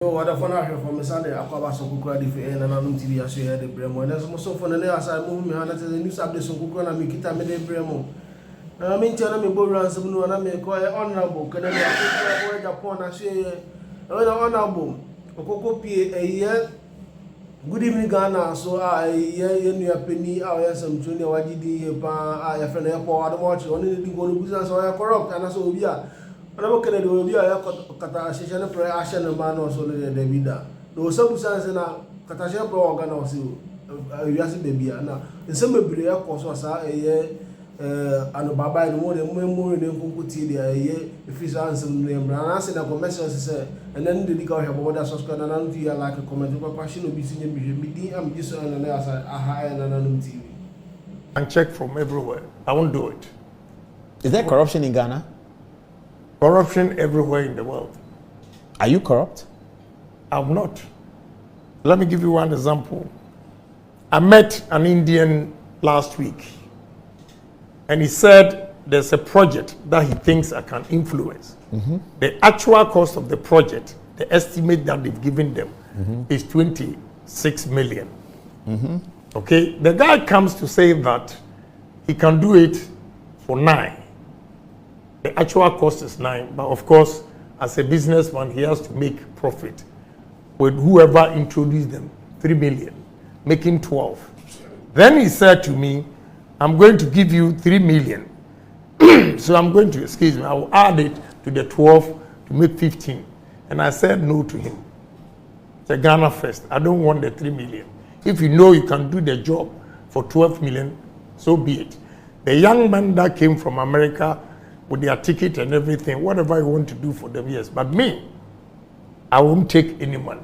What if I hear from Sunday? I come back some cooker if you and I'm TV. I share the bremo. And there's also for the last I move me and that's the news update some cooker and make it a minute bremo. I mean, tell me, Boran, some new and I make quite honorable. Can I work upon a share? Honorable. Okoko P a year. Good evening, Ghana. So I hear you penny. I have some junior YGD. I have an airport. I watch only to go to business or corrupt and so we are. I'm going to be a Katasha prayer, Ashan and man or so the Vida. There was some sense in a Katasha organ or so. Yes, baby. Now, in some baby, of course, was a year and Baba and more than more in Kukuti, a year if he's answering them. And I said, a message, and then the legal have ordered subscribe and I like a comment. Passion will be seen meeting. I'm just on the other high and an TV. And check from everywhere. I won't do it. Is there corruption in Ghana? Corruption everywhere in the world. Are you corrupt? I'm not. Let me give you one example. I met an Indian last week, and he said there's a project that he thinks I can influence. The actual cost of the project, the estimate that they've given them, is 26 million. Okay, the guy comes to say that he can do it for 9. The actual cost is 9, but of course, as a businessman, he has to make profit with whoever introduced them, 3 million, making 12. Then he said to me, I'm going to give you 3 million. So I'm going to, excuse me, I will add it to the 12 to make 15. And I said no to him. It's a Ghana first. I don't want the 3 million. If you know you can do the job for 12 million, so be it. The young man that came from America with their ticket and everything, whatever you want to do for them, yes. But me, I won't take any money.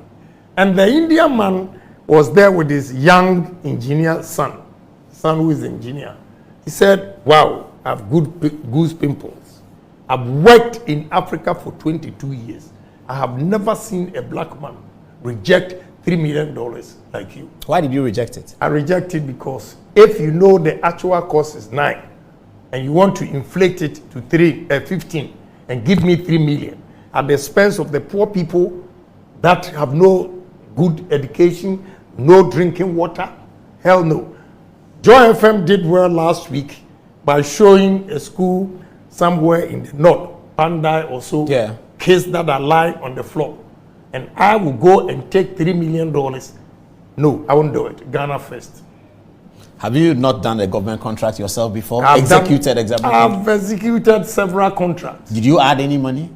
And the Indian man was there with his young engineer son who is an engineer. He said, wow, I have goose pimples. I've worked in Africa for 22 years. I have never seen a black man reject $3 million like you. Why did you reject it? I rejected because if you know the actual cost is 9, and you want to inflate it to 15 and give me 3 million at the expense of the poor people that have no good education, no drinking water, hell no. Joy FM did well last week by showing a school somewhere in the north, Pandai or so, kids that are lying on the floor. And I will go and take $3 million. No, I won't do it. Ghana first. Have you not done a government contract yourself before? I've executed several contracts. Did you add any money?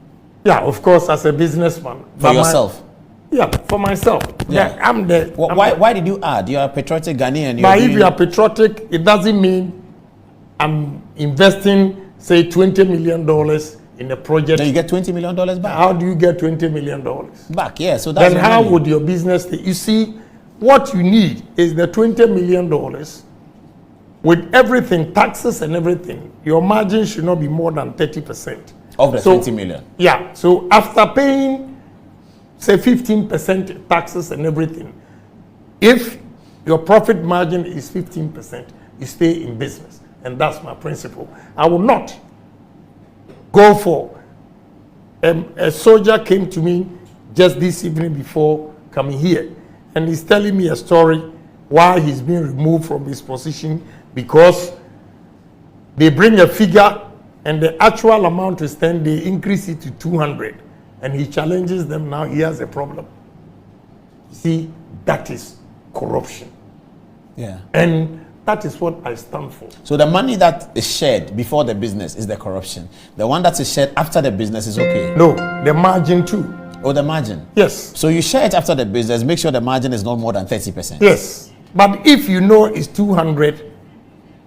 Yeah, of course, as a businessman. For yourself? Yeah, for myself. Yeah. I'm the. Why did you add? You are a patriotic Ghanaian. But if you are patriotic, it doesn't mean I'm investing, say, $20 million in a project. Then you get $20 million back. How do you get $20 million back? Yeah, so that's. Then how would your business? You see, what you need is the $20 million. With everything, taxes and everything, your margin should not be more than 30%. Of the 20 million? Yeah. So after paying, say, 15% taxes and everything, if your profit margin is 15%, you stay in business. And that's my principle. I will not go for... a soldier came to me just this evening before coming here, and he's telling me a story why he's being removed from his position because they bring a figure and the actual amount is 10, they increase it to 200, and he challenges them. Now he has a problem. See, that is corruption. Yeah. And that is what I stand for. So the money that is shared before the business is the corruption. The one that is shared after the business is okay? No, the margin too. Oh, the margin? Yes. So you share it after the business, make sure the margin is not more than 30%. Yes. But if you know it's 200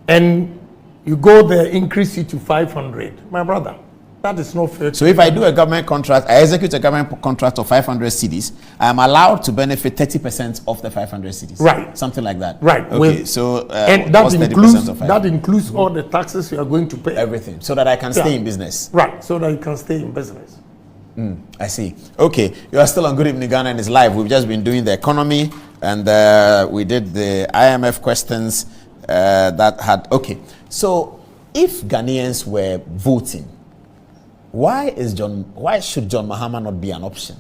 and you go there, increase it to 500, my brother, that is not fair. So if I do a government contract, I execute a government contract of 500 cedis, I am allowed to benefit 30% of the 500 cedis. Right. Something like that. Right. Okay. So and that includes all the taxes you are going to pay. Everything. So that I can stay in business. Right. So that you can stay in business. I see. Okay. You are still on Good Evening Ghana and it's live. We've just been doing the economy and we did the IMF questions that had. Okay. So if Ghanaians were voting, why should John Mahama not be an option?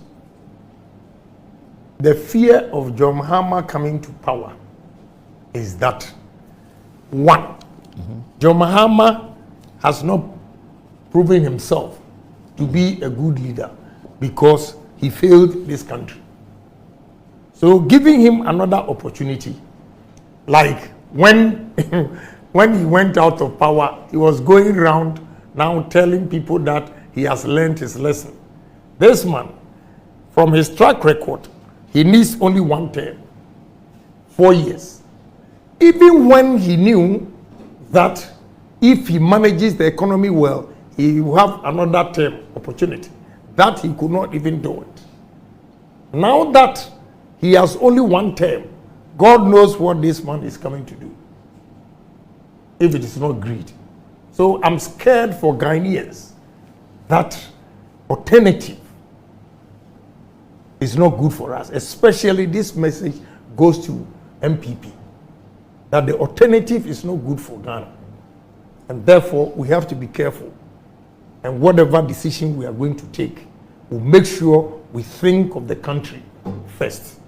the fear of John Mahama coming to power is that, one, John Mahama has not proven himself to be a good leader because he failed this country. So giving him another opportunity, like when when he went out of power, he was going around now telling people that he has learned his lesson. This man, from his track record, he needs only one term, 4 years. Even when he knew that if he manages the economy well, he will have another term opportunity, that he could not even do it. Now that he has only one term, God knows what this man is coming to do, if it is not greed. So I'm scared for Ghanaians that alternative is not good for us, especially this message goes to MPP, that the alternative is not good for Ghana. And therefore, we have to be careful. And whatever decision we are going to take, we'll make sure we think of the country first.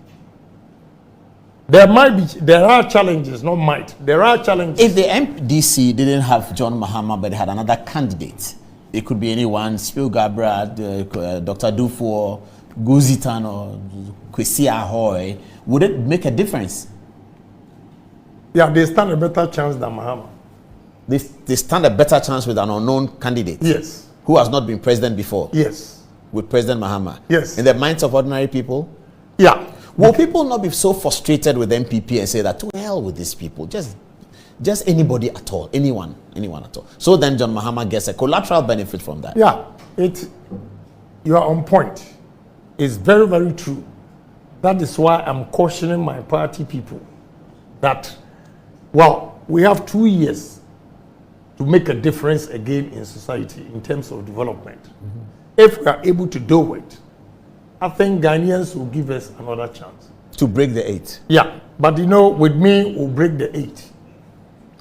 There are challenges, not might. There are challenges. If the MDC didn't have John Mahama, but they had another candidate, it could be anyone, Spill Gabbard, Dr. Dufour, Guzitan, or Kwesi Ahoy, would it make a difference? Yeah, they stand a better chance than Mahama. They stand a better chance with an unknown candidate? Yes. Who has not been president before? Yes. With President Mahama? Yes. In the minds of ordinary people? Yeah. Will people not be so frustrated with MPP and say that, to hell with these people, just anybody at all, anyone at all? So then John Mahama gets a collateral benefit from that. Yeah, you are on point. It's very, very true. That is why I'm cautioning my party people that, well, we have 2 years to make a difference again in society in terms of development. If we are able to do it, I think Ghanaians will give us another chance. To break the 8? Yeah, but with me, we'll break the 8.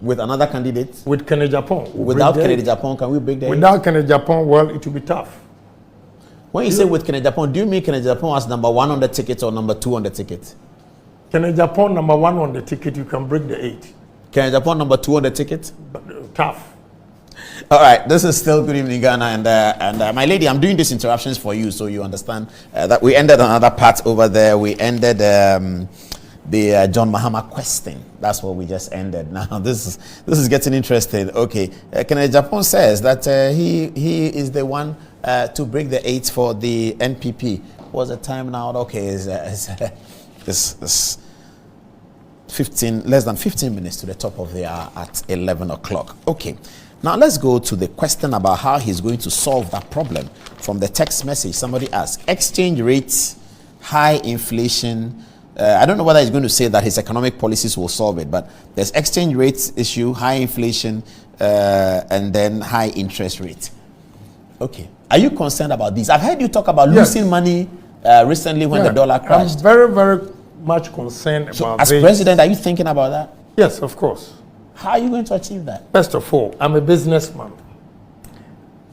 With another candidate? With Ken.Agyapong. Without Ken.Agyapong, can we break the 8? Without Ken.Agyapong, well, it will be tough. When you say with Ken.Agyapong, do you mean Ken.Agyapong as number 1 on the ticket or number 2 on the ticket? Ken.Agyapong number 1 on the ticket, you can break the 8. Ken.Agyapong number 2 on the ticket? But, tough. All right, this is still Good Evening Ghana, and my lady, I'm doing these interruptions for you so you understand that we ended another part over there. We ended the John Mahama question. That's what we just ended. Now this is getting interesting. Okay, Ken.Agyapong says that he is the one to break the 8 for the NPP. What's the time now? Okay, it's 15, less than 15 minutes to the top of the hour at 11 o'clock. Okay. Now let's go to the question about how he's going to solve that problem. From the text message, somebody asked, exchange rates, high inflation. I don't know whether he's going to say that his economic policies will solve it, but there's exchange rates issue, high inflation, and then high interest rate. Okay. Are you concerned about this? I've heard you talk about losing money recently when the dollar crashed. I'm very, very much concerned about this. As president, are you thinking about that? Yes, of course. How are you going to achieve that? First of all, I'm a businessman.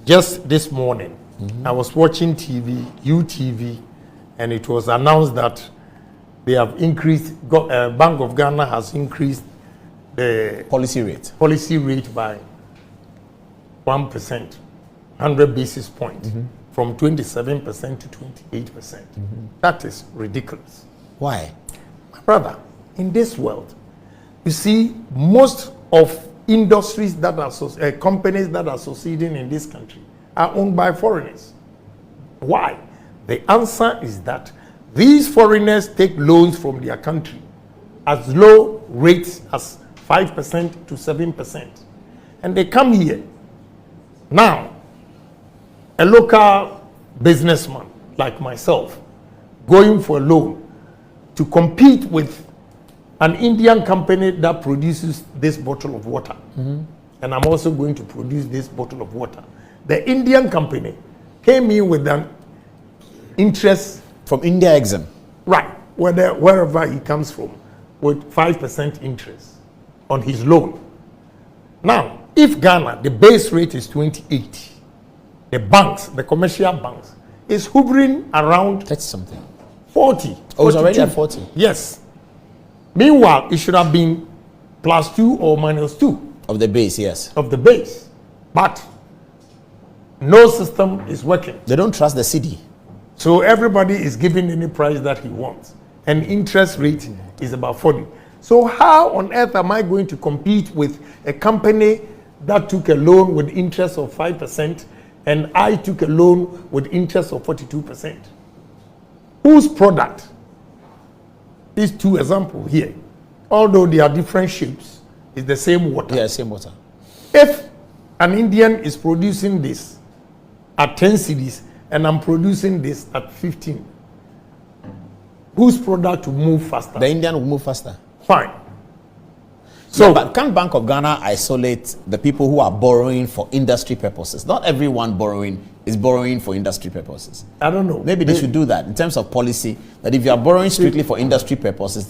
Just this morning, I was watching TV, UTV, and it was announced that they have increased, Bank of Ghana has increased the policy rate by 1%, 100 basis points, from 27% to 28%. That is ridiculous. Why? My brother, in this world, you see, most of industries that are companies that are succeeding in this country are owned by foreigners. Why? The answer is that these foreigners take loans from their country at low rates as 5% to 7%. And they come here. Now, a local businessman like myself going for a loan to compete with an Indian company that produces this bottle of water, and I'm also going to produce this bottle of water. The Indian company came in with an interest from India Exim, right, wherever he comes from, with 5% interest on his loan. Now, if Ghana, the base rate is 28, the banks, the commercial banks, is hovering around 30 something. 40. Oh, it's already 42. at 40. Yes. Meanwhile, it should have been +2 or -2 Of the base, yes. of the base. But no system is working. They don't trust the city. So everybody is giving any price that he wants. And interest rate is about 40. So how on earth am I going to compete with a company that took a loan with interest of 5% and I took a loan with interest of 42%? Whose product? These two examples here, although they are different shapes, is the same water. Yeah, same water. If an Indian is producing this at 10 cedis and I'm producing this at 15, whose product will move faster? The Indian will move faster. Fine. So, So, but can Bank of Ghana isolate the people who are borrowing for industry purposes? Not everyone borrowing is borrowing for industry purposes. I don't know. Maybe they should do that in terms of policy, that if you are borrowing strictly for industry purposes,